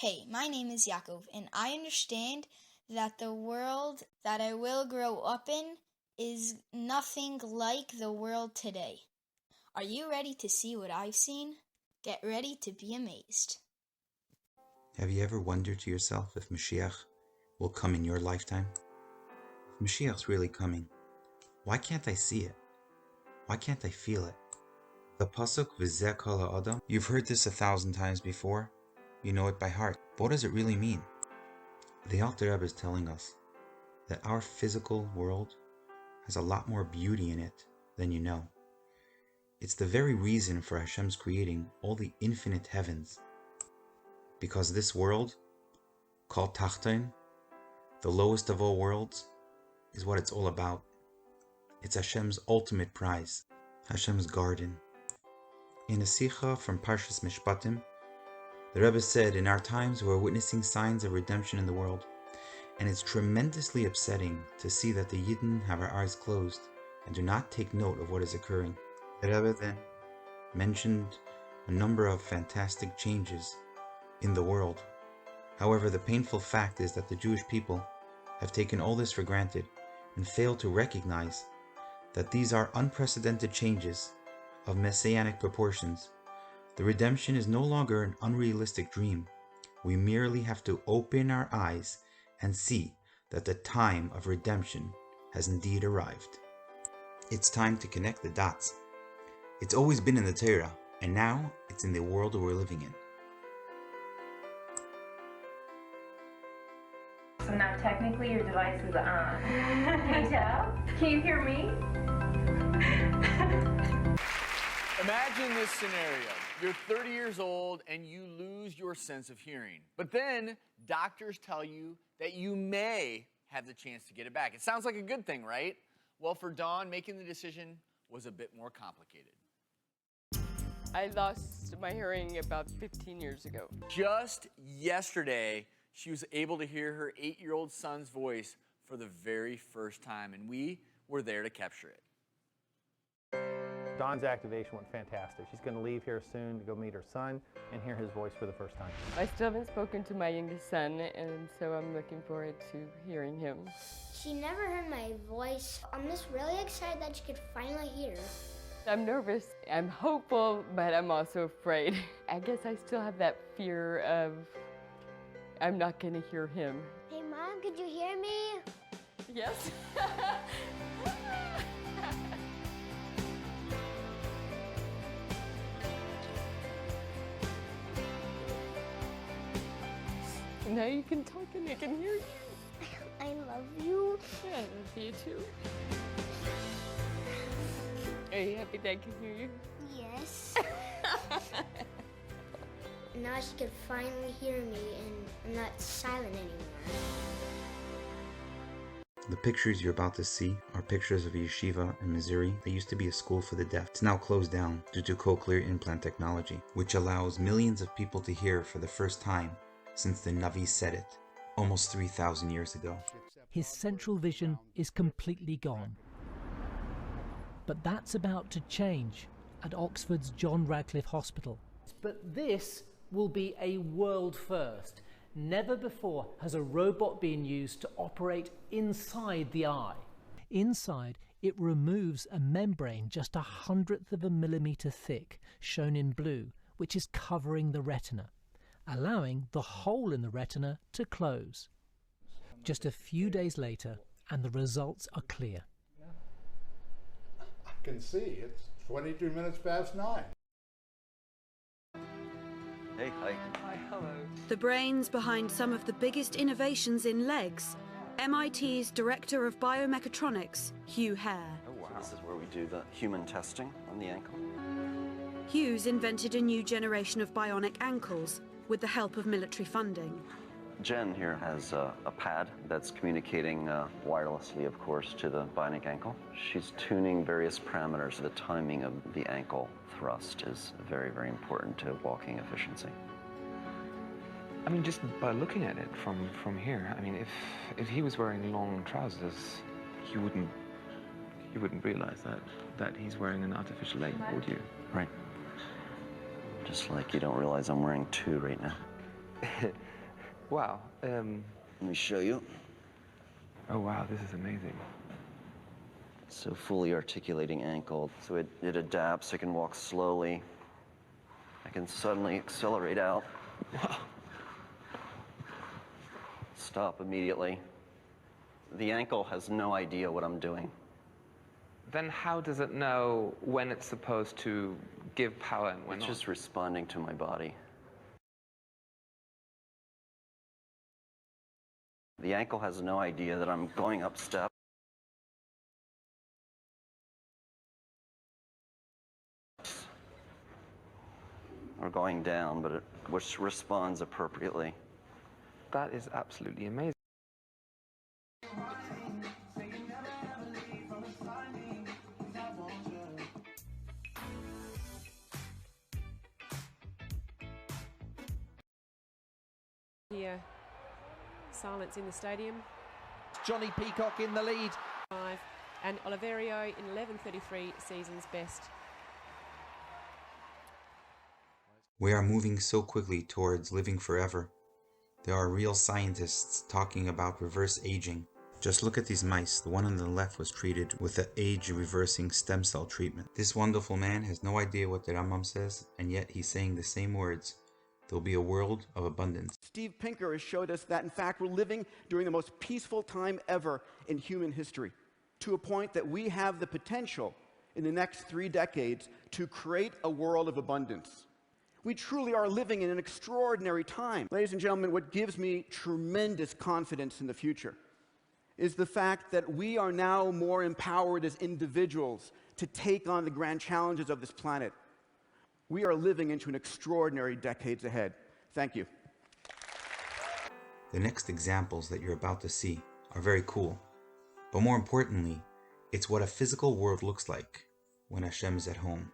Hey, my name is Yaakov, and I understand that the world that I will grow up in is nothing like the world today. Are you ready to see what I've seen? Get ready to be amazed. Have you ever wondered to yourself if Moshiach will come in your lifetime? If Moshiach's really coming, why can't I see it? Why can't I feel it? The pasuk V'zeh kol ha'adam, you've heard this 1,000 times before. You know it by heart. But what does it really mean? The Alter Rebbe is telling us that our physical world has a lot more beauty in it than you know. It's the very reason for Hashem's creating all the infinite heavens. Because this world, called Tachton, the lowest of all worlds, is what it's all about. It's Hashem's ultimate prize, Hashem's garden. In a Sikha from Parshas Mishpatim, the Rebbe said, in our times we're witnessing signs of redemption in the world, and it's tremendously upsetting to see that the Yidden have our eyes closed and do not take note of what is occurring. The Rebbe then mentioned a number of fantastic changes in the world. However, the painful fact is that the Jewish people have taken all this for granted and failed to recognize that these are unprecedented changes of messianic proportions. The redemption is no longer an unrealistic dream. We merely have to open our eyes and see that the time of redemption has indeed arrived. It's time to connect the dots. It's always been in the Torah, and now it's in the world we're living in. So now technically your device is on. Can you tell? Can you hear me? Imagine this scenario. You're 30 years old and you lose your sense of hearing. But then doctors tell you that you may have the chance to get it back. It sounds like a good thing, right? Well, for Dawn, making the decision was a bit more complicated. I lost my hearing about 15 years ago. Just yesterday, she was able to hear her 8-year-old son's voice for the very first time, and we were there to capture it. Dawn's activation went fantastic. She's going to leave here soon to go meet her son and hear his voice for the first time. I still haven't spoken to my youngest son, and so I'm looking forward to hearing him. She never heard my voice. I'm just really excited that she could finally hear. I'm nervous, I'm hopeful, but I'm also afraid. I guess I still have that fear of I'm not going to hear him. Hey, Mom, could you hear me? Yes. Now you can talk and I can hear you. I love you. Yeah, I love you too. Are you happy that I can hear you? Yes. Now she could finally hear me and I'm not silent anymore. The pictures you're about to see are pictures of a yeshiva in Missouri that used to be a school for the deaf. It's now closed down due to cochlear implant technology, which allows millions of people to hear for the first time since the Navi said it, almost 3,000 years ago. His central vision is completely gone. But that's about to change at Oxford's John Radcliffe Hospital. But this will be a world first. Never before has a robot been used to operate inside the eye. Inside, it removes a membrane just 1/100 of a millimeter thick, shown in blue, which is covering the retina, allowing the hole in the retina to close. Just a few days later, and the results are clear. I can see. It's 22 minutes past 9. Hey, hi. Hi, hello. The brains behind some of the biggest innovations in legs, MIT's Director of Biomechatronics, Hugh Hare. Oh, wow. So this is where we do the human testing on the ankle. Hugh's invented a new generation of bionic ankles with the help of military funding. Jen here has a pad that's communicating wirelessly, of course, to the bionic ankle. She's tuning various parameters. The timing of the ankle thrust is very, very important to walking efficiency. I mean, just by looking at it from here, I mean, if he was wearing long trousers, you wouldn't realize that he's wearing an artificial leg, would you? Right. Just like you don't realize I'm wearing 2 right now. Wow. Let me show you. Oh, wow, this is amazing. So fully articulating ankle. So it adapts. I can walk slowly. I can suddenly accelerate out. Stop immediately. The ankle has no idea what I'm doing. Then how does it know when it's supposed to give power and when It's not? just responding to my body. The ankle has no idea that I'm going up steps or going down, but it responds appropriately. That is absolutely amazing. Here, silence in the stadium. Johnny Peacock in the lead. And Oliverio in 11:33, season's best. We are moving so quickly towards living forever. There are real scientists talking about reverse aging. Just look at these mice. The one on the left was treated with the age-reversing stem cell treatment. This wonderful man has no idea what the Rambam says, and yet he's saying the same words. There'll be a world of abundance. Steve Pinker has showed us that, in fact, we're living during the most peaceful time ever in human history, to a point that we have the potential in the next 3 decades to create a world of abundance. We truly are living in an extraordinary time. Ladies and gentlemen, what gives me tremendous confidence in the future is the fact that we are now more empowered as individuals to take on the grand challenges of this planet. We are living into an extraordinary decades ahead. Thank you. The next examples that you're about to see are very cool. But more importantly, it's what a physical world looks like when Hashem is at home.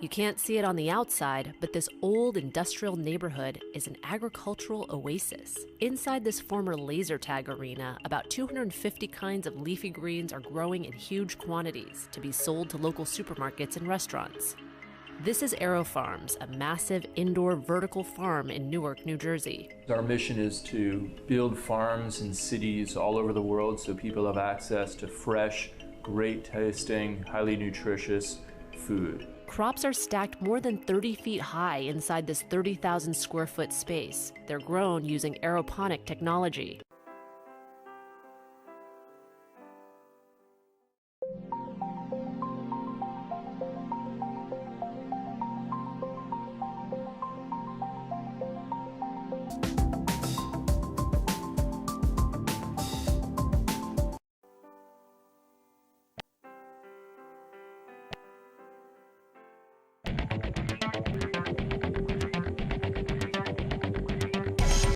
You can't see it on the outside, but this old industrial neighborhood is an agricultural oasis. Inside this former laser tag arena, about 250 kinds of leafy greens are growing in huge quantities to be sold to local supermarkets and restaurants. This is Aero Farms, a massive indoor vertical farm in Newark, New Jersey. Our mission is to build farms in cities all over the world so people have access to fresh, great tasting, highly nutritious food. Crops are stacked more than 30 feet high inside this 30,000 square foot space. They're grown using aeroponic technology.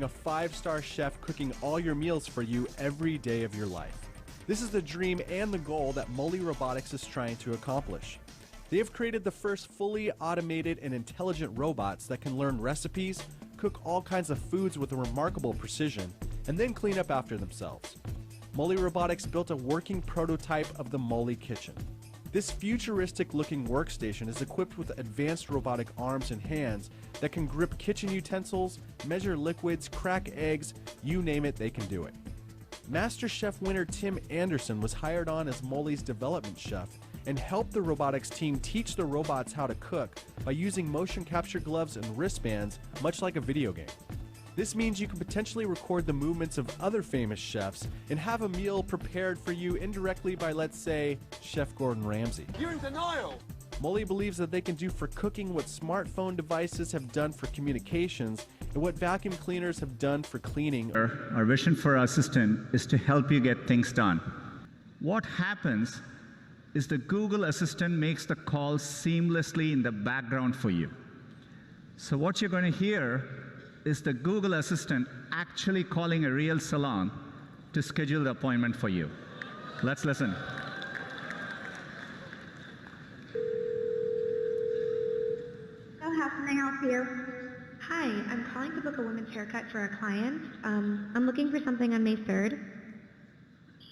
A 5-star chef cooking all your meals for you every day of your life. This is the dream and the goal that Moli Robotics is trying to accomplish. They have created the first fully automated and intelligent robots that can learn recipes, cook all kinds of foods with a remarkable precision, and then clean up after themselves. Moli Robotics built a working prototype of the Moli Kitchen. This futuristic-looking workstation is equipped with advanced robotic arms and hands that can grip kitchen utensils, measure liquids, crack eggs, you name it, they can do it. Master Chef winner Tim Anderson was hired on as Moli's development chef and helped the robotics team teach the robots how to cook by using motion capture gloves and wristbands, much like a video game. This means you can potentially record the movements of other famous chefs and have a meal prepared for you indirectly by, let's say, Chef Gordon Ramsay. You're in denial! Moli believes that they can do for cooking what smartphone devices have done for communications and what vacuum cleaners have done for cleaning. Our vision for our assistant is to help you get things done. What happens is the Google Assistant makes the calls seamlessly in the background for you. So what you're going to hear is the Google Assistant actually calling a real salon to schedule the appointment for you. Let's listen. How can I help you? Hi, I'm calling to book a women's haircut for a client. I'm looking for something on May 3rd.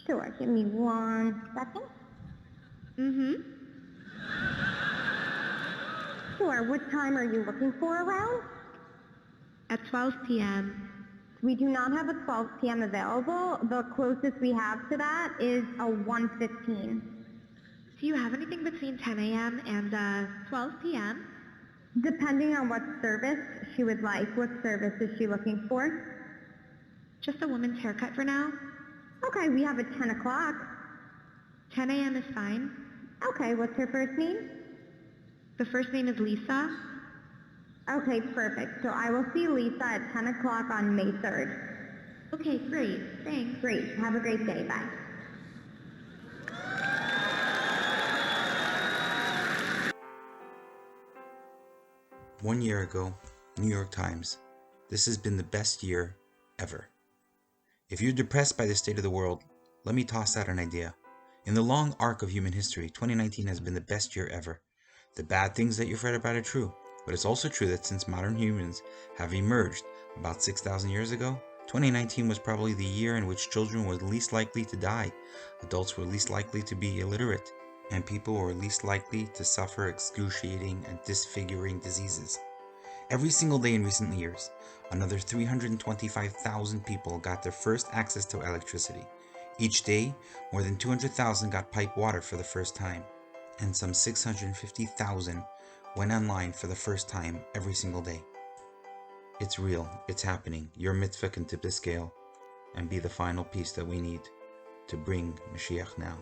Sure, give me 1 second. Mm-hmm. Sure, what time are you looking for around? At 12 p.m. We do not have a 12 p.m. available. The closest we have to that is a 1:15. Do you have anything between 10 a.m. and 12 p.m.? Depending on what service she would like. What service is she looking for? Just a woman's haircut for now. Okay, we have a 10 o'clock. 10 a.m. is fine. Okay, what's her first name? The first name is Lisa. Okay, perfect. So I will see Lisa at 10 o'clock on May 3rd. Okay, great. Thanks. Great. Have a great day. Bye. One year ago, New York Times, this has been the best year ever. If you're depressed by the state of the world, let me toss out an idea. In the long arc of human history, 2019 has been the best year ever. The bad things that you've read about are true, but it's also true that since modern humans have emerged about 6,000 years ago, 2019 was probably the year in which children were least likely to die, adults were least likely to be illiterate, and people were least likely to suffer excruciating and disfiguring diseases. Every single day in recent years, another 325,000 people got their first access to electricity. Each day, more than 200,000 got pipe water for the first time, and some 650,000 went online for the first time every single day. It's real, it's happening. Your mitzvah can tip the scale and be the final piece that we need to bring Moshiach now.